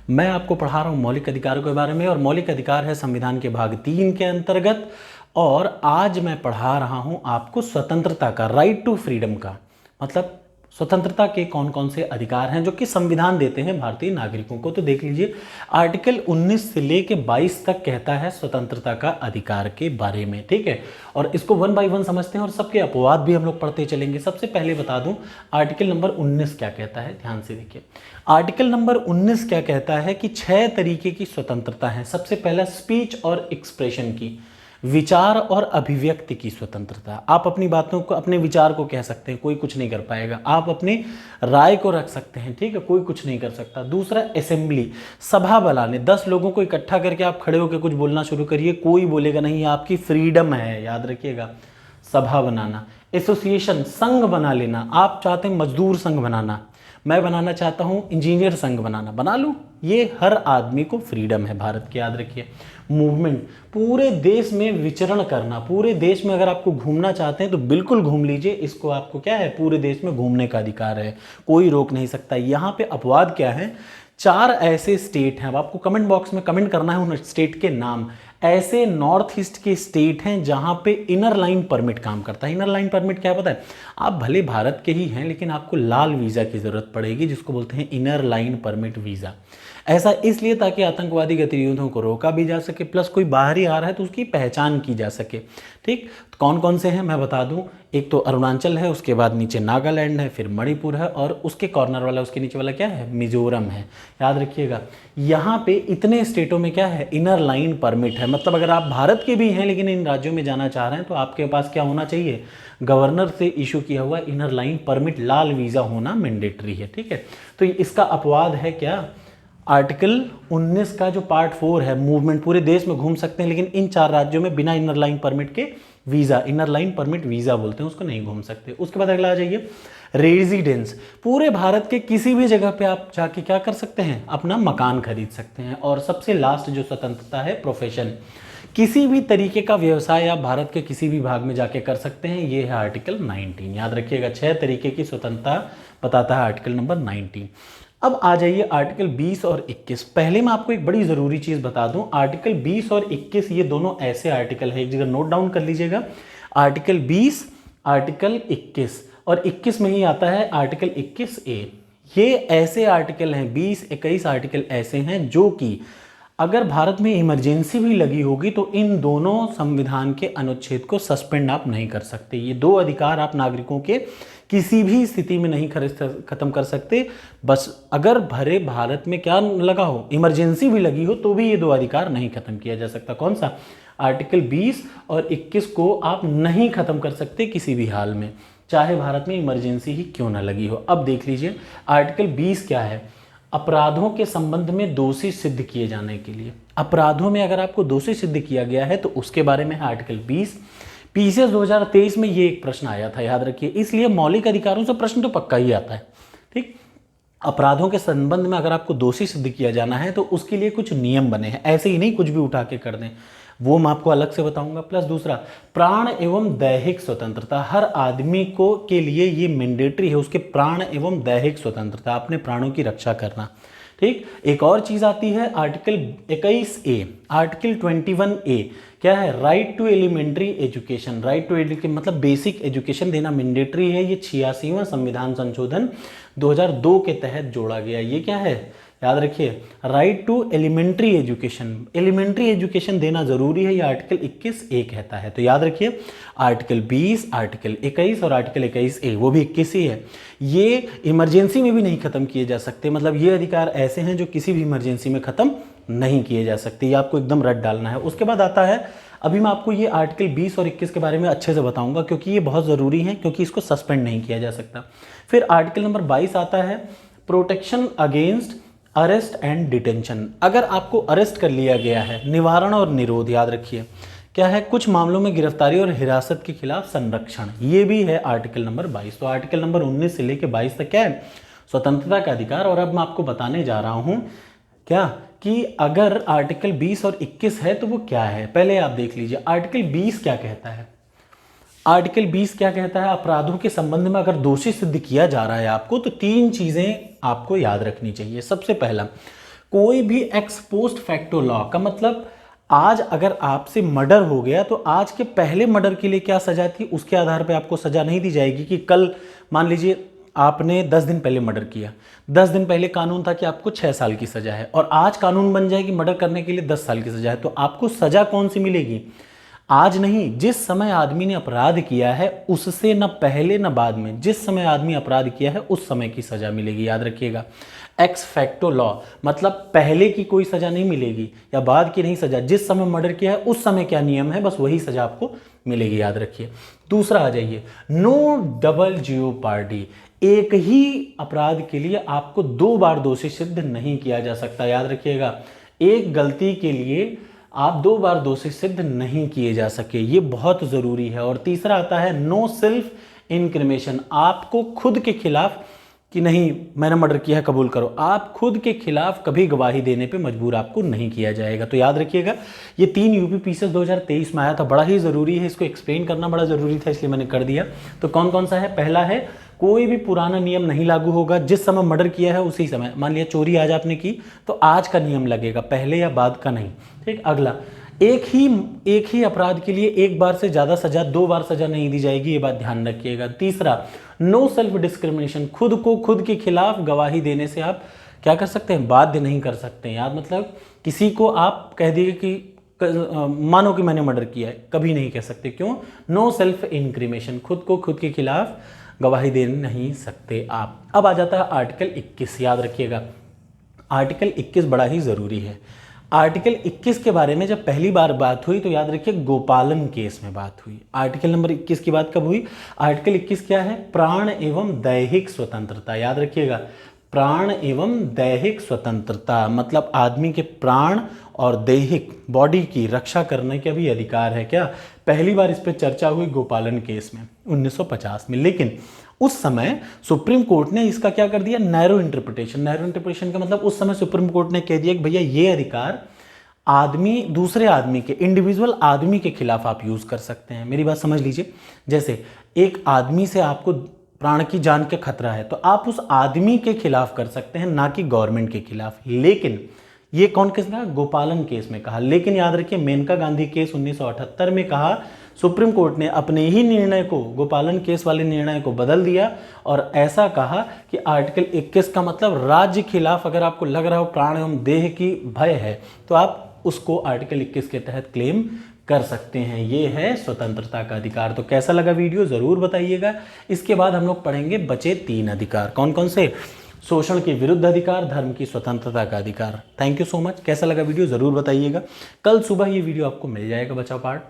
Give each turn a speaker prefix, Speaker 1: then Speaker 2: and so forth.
Speaker 1: मैं आपको पढ़ा रहा हूँ मौलिक अधिकारों के बारे में, और मौलिक अधिकार है संविधान के भाग 3 के अंतर्गत। और आज मैं पढ़ा रहा हूँ आपको स्वतंत्रता का, राइट टू फ्रीडम का, मतलब स्वतंत्रता के कौन कौन से अधिकार हैं जो कि संविधान देते हैं भारतीय नागरिकों को। तो देख लीजिए, आर्टिकल 19 से लेके 22 तक कहता है स्वतंत्रता का अधिकार के बारे में, ठीक है। और इसको वन बाय वन समझते हैं और सबके अपवाद भी हम लोग पढ़ते चलेंगे। सबसे पहले बता दूं आर्टिकल नंबर 19 क्या कहता है, ध्यान से देखिए। आर्टिकल नंबर 19 क्या कहता है कि 6 तरीके की स्वतंत्रता है। सबसे पहला स्पीच और एक्सप्रेशन की, विचार और अभिव्यक्ति की स्वतंत्रता। आप अपनी बातों को, अपने विचार को कह सकते हैं, कोई कुछ नहीं कर पाएगा। आप अपनी राय को रख सकते हैं, ठीक है, कोई कुछ नहीं कर सकता। दूसरा असेंबली, सभा बुलाने, 10 लोगों को इकट्ठा करके आप खड़े होकर कुछ बोलना शुरू करिए, कोई बोलेगा नहीं, आपकी फ्रीडम है, याद रखिएगा। सभा बनाना। एसोसिएशन, संघ बना लेना, आप चाहते हैं मजदूर संघ बनाना, मैं बनाना चाहता हूं इंजीनियर संघ बनाना, बना लूं, ये हर आदमी को फ्रीडम है भारत की, याद रखिए। मूवमेंट, पूरे देश में विचरण करना, पूरे देश में अगर आपको घूमना चाहते हैं तो बिल्कुल घूम लीजिए, इसको आपको क्या है, पूरे देश में घूमने का अधिकार है, कोई रोक नहीं सकता। यहाँ पे अपवाद क्या है, 4 ऐसे स्टेट हैं, अब आपको कमेंट बॉक्स में कमेंट करना है उन स्टेट के नाम। ऐसे नॉर्थ ईस्ट के स्टेट हैं जहां पे इनर लाइन परमिट काम करता है। इनर लाइन परमिट क्या पता है, आप भले भारत के ही हैं लेकिन आपको लाल वीज़ा की ज़रूरत पड़ेगी, जिसको बोलते हैं इनर लाइन परमिट वीज़ा। ऐसा इसलिए ताकि आतंकवादी गतिविधियों को रोका भी जा सके, प्लस कोई बाहरी आ रहा है तो उसकी पहचान की जा सके, ठीक। तो कौन कौन से हैं मैं बता दूं, एक तो अरुणाचल है, उसके बाद नीचे नागालैंड है, फिर मणिपुर है, और उसके कॉर्नर वाला, उसके नीचे वाला क्या है, मिजोरम है, याद रखिएगा। यहाँ पे इतने स्टेटों में क्या है, इनर लाइन परमिट है। मतलब अगर आप भारत के भी हैं लेकिन इन राज्यों में जाना चाह रहे हैं तो आपके पास क्या होना चाहिए, गवर्नर से इशू किया हुआ इनर लाइन परमिट, लाल वीज़ा होना मैंडेटरी है, ठीक है। तो इसका अपवाद है क्या, आर्टिकल 19 का जो पार्ट 4 है, मूवमेंट, पूरे देश में घूम सकते हैं लेकिन इन 4 राज्यों में बिना इनर लाइन परमिट के visa, inner line permit visa बोलते हैं उसको, नहीं घूम सकते। उसके बाद अगला आ जाइए, रेजिडेंस, पूरे भारत के किसी भी जगह पे आप जाके क्या कर सकते हैं, अपना मकान खरीद सकते हैं। और सबसे लास्ट जो स्वतंत्रता है, प्रोफेशन, किसी भी तरीके का व्यवसाय आप भारत के किसी भी भाग में जाके कर सकते हैं, ये है आर्टिकल 19, याद रखिएगा। 6 तरीके की स्वतंत्रता बताता है आर्टिकल नंबर 19। अब आ जाइए आर्टिकल 20 और 21। पहले मैं आपको एक बड़ी ज़रूरी चीज़ बता दूं, आर्टिकल 20 और 21 ये दोनों ऐसे आर्टिकल है, एक जगह नोट डाउन कर लीजिएगा, आर्टिकल 20, आर्टिकल 21, और 21 में ही आता है आर्टिकल 21A। ये ऐसे आर्टिकल हैं, 20, 21 आर्टिकल ऐसे हैं जो कि अगर भारत में इमरजेंसी भी लगी होगी तो इन दोनों संविधान के अनुच्छेद को सस्पेंड आप नहीं कर सकते। ये 2 अधिकार आप नागरिकों के किसी भी स्थिति में नहीं खत्म कर सकते। बस अगर भरे भारत में क्या लगा हो, इमरजेंसी भी लगी हो, तो भी ये 2 अधिकार नहीं खत्म किया जा सकता। कौन सा, आर्टिकल 20 और 21 को आप नहीं खत्म कर सकते किसी भी हाल में, चाहे भारत में इमरजेंसी ही क्यों ना लगी हो। अब देख लीजिए आर्टिकल 20 क्या है, अपराधों के संबंध में दोषी सिद्ध किए जाने के लिए, अपराधों में अगर आपको दोषी सिद्ध किया गया है तो उसके बारे में है आर्टिकल 20। पीसीएस 2023 में ये एक प्रश्न आया था, याद रखिए, इसलिए मौलिक अधिकारों से प्रश्न तो पक्का ही आता है, ठीक। अपराधों के संबंध में अगर आपको दोषी सिद्ध किया जाना है तो उसके लिए कुछ नियम बने हैं, ऐसे ही नहीं कुछ भी उठा के कर दें, वो मैं आपको अलग से बताऊंगा। प्लस दूसरा, प्राण एवं दैहिक स्वतंत्रता, हर आदमी को के लिए ये मैंडेटरी है, उसके प्राण एवं दैहिक स्वतंत्रता, अपने प्राणों की रक्षा करना, ठीक। एक और चीज आती है आर्टिकल 21A, आर्टिकल 21A क्या है, right to elementary education, right to education मतलब बेसिक एजुकेशन देना मैंडेटरी है। ये 86वां संविधान संशोधन 2002 के तहत जोड़ा गया। ये क्या है, याद रखिए, right to elementary education, elementary education देना जरूरी है, ये आर्टिकल 21A कहता है। तो याद रखिए आर्टिकल 20, आर्टिकल 21 और आर्टिकल 21A, वो भी 21 ही है। ये इमरजेंसी में भी नहीं खत्म किए जा सकते, मतलब ये अधिकार ऐसे हैं जो किसी भी इमरजेंसी में खत्म नहीं किए जा सकते, ये आपको एकदम रट डालना है। उसके बाद आता है, अभी मैं आपको ये आर्टिकल 20 और 21 के बारे में अच्छे से बताऊंगा क्योंकि ये बहुत ज़रूरी है, क्योंकि इसको सस्पेंड नहीं किया जा सकता। फिर आर्टिकल नंबर 22 आता है, protection against arrest and detention, अगर आपको अरेस्ट कर लिया गया है, निवारण और निरोध, याद रखिए क्या है, कुछ मामलों में गिरफ्तारी और हिरासत के खिलाफ संरक्षण, ये भी है आर्टिकल नंबर 22। तो आर्टिकल नंबर 19 से लेकर 22 तक क्या है, स्वतंत्रता का अधिकार। और अब मैं आपको बताने जा रहा हूं क्या कि अगर आर्टिकल 20 और 21 है तो वो क्या है, पहले आप देख लीजिए आर्टिकल 20 क्या कहता है। आर्टिकल 20 क्या कहता है, अपराधों के संबंध में अगर दोषी सिद्ध किया जा रहा है आपको तो 3 चीजें आपको याद रखनी चाहिए। सबसे पहला, कोई भी एक्स पोस्ट फैक्टो लॉ का मतलब आज अगर आपसे मर्डर हो गया तो आज के पहले मर्डर के लिए क्या सजा थी उसके आधार पर आपको सजा नहीं दी जाएगी कि कल मान लीजिए आपने 10 दिन पहले मर्डर किया, 10 दिन पहले कानून था कि आपको 6 साल की सजा है और आज कानून बन जाए कि मर्डर करने के लिए 10 साल की सजा है, तो आपको सजा कौन सी मिलेगी? आज नहीं, जिस समय आदमी ने अपराध किया है उससे न पहले न बाद में, जिस समय आदमी अपराध किया है उस समय की सजा मिलेगी, याद रखिएगा। एक्स फैक्टो लॉ मतलब पहले की कोई सजा नहीं मिलेगी या बाद की नहीं सजा, जिस समय मर्डर किया है उस समय क्या नियम है बस वही सजा आपको मिलेगी, याद रखिए। दूसरा आ जाइए, नो डबल जियोपार्डी, एक ही अपराध के लिए आपको 2 बार दोषी सिद्ध नहीं किया जा सकता, याद रखिएगा। एक गलती के लिए आप 2 बार दोषी सिद्ध नहीं किए जा सके, ये बहुत ज़रूरी है। और तीसरा आता है नो सेल्फ इंक्रिमेशन, आपको खुद के खिलाफ कि नहीं मैंने मर्डर किया है कबूल करो, आप खुद के खिलाफ कभी गवाही देने पे मजबूर आपको नहीं किया जाएगा। तो याद रखिएगा ये 3 यूपी पीसेस 2023 में आया था, बड़ा ही ज़रूरी है, इसको एक्सप्लेन करना बड़ा ज़रूरी था इसलिए मैंने कर दिया। तो कौन कौन सा है? पहला है कोई भी पुराना नियम नहीं लागू होगा, जिस समय मर्डर किया है उसी समय, मान लिया चोरी आज आपने की तो आज का नियम लगेगा, पहले या बाद का नहीं, ठीक। अगला, एक ही अपराध के लिए एक बार से ज़्यादा सजा, 2 बार सजा नहीं दी जाएगी, ये बात ध्यान रखिएगा। तीसरा, नो सेल्फ डिस्क्रिमिनेशन, खुद को खुद के खिलाफ गवाही देने से आप क्या कर सकते हैं? बाध्य नहीं कर सकते हैं, याद मतलब किसी को आप कह दिए कि मानो कि मैंने मर्डर किया है, कभी नहीं कह सकते, क्यों? नो सेल्फ इंक्रिमेशन, खुद को खुद के खिलाफ गवाही दे नहीं सकते आप। अब आ जाता है आर्टिकल 21, याद रखिएगा आर्टिकल 21 बड़ा ही ज़रूरी है। आर्टिकल 21 के बारे में जब पहली बार बात हुई तो याद रखिए गोपालन केस में बात हुई। आर्टिकल नंबर 21 की बात कब हुई? आर्टिकल 21 क्या है? प्राण एवं दैहिक स्वतंत्रता, याद रखिएगा प्राण एवं दैहिक स्वतंत्रता मतलब आदमी के प्राण और दैहिक बॉडी की रक्षा करने का भी अधिकार है। क्या पहली बार इस पर चर्चा हुई गोपालन केस में 1950 में, लेकिन उस समय सुप्रीम कोर्ट ने इसका क्या कर दिया? Narrow interpretation. नैरो इंटरप्रिटेशन का मतलब उस समय सुप्रीम कोर्ट ने कह दिया कि भैया ये अधिकार आदमी दूसरे आदमी के, इंडिविजुअल आदमी के खिलाफ आप यूज कर सकते हैं। मेरी बात समझ लीजिए, जैसे एक आदमी से आपको प्राण की जान के खतरा है तो आप उस आदमी के खिलाफ कर सकते हैं, ना कि गवर्नमेंट के खिलाफ। लेकिन ये कौन केस में? गोपालन केस में कहा। लेकिन याद रखिए मेनका गांधी केस 1978 में कहा, सुप्रीम कोर्ट ने अपने ही निर्णय को, गोपालन केस वाले निर्णय को बदल दिया और ऐसा कहा कि आर्टिकल 21 का मतलब राज्य खिलाफ अगर आपको लग रहा हो प्राण एवं देह की भय है तो आप उसको आर्टिकल 21 के तहत क्लेम कर सकते हैं। ये है स्वतंत्रता का अधिकार। तो कैसा लगा वीडियो ज़रूर बताइएगा। इसके बाद हम लोग पढ़ेंगे बचे 3 अधिकार। कौन कौन से? शोषण के विरुद्ध अधिकार, धर्म की स्वतंत्रता का अधिकार। Thank you so much. कैसा लगा वीडियो ज़रूर बताइएगा। कल सुबह ये वीडियो आपको मिल जाएगा बचाओ पार्ट।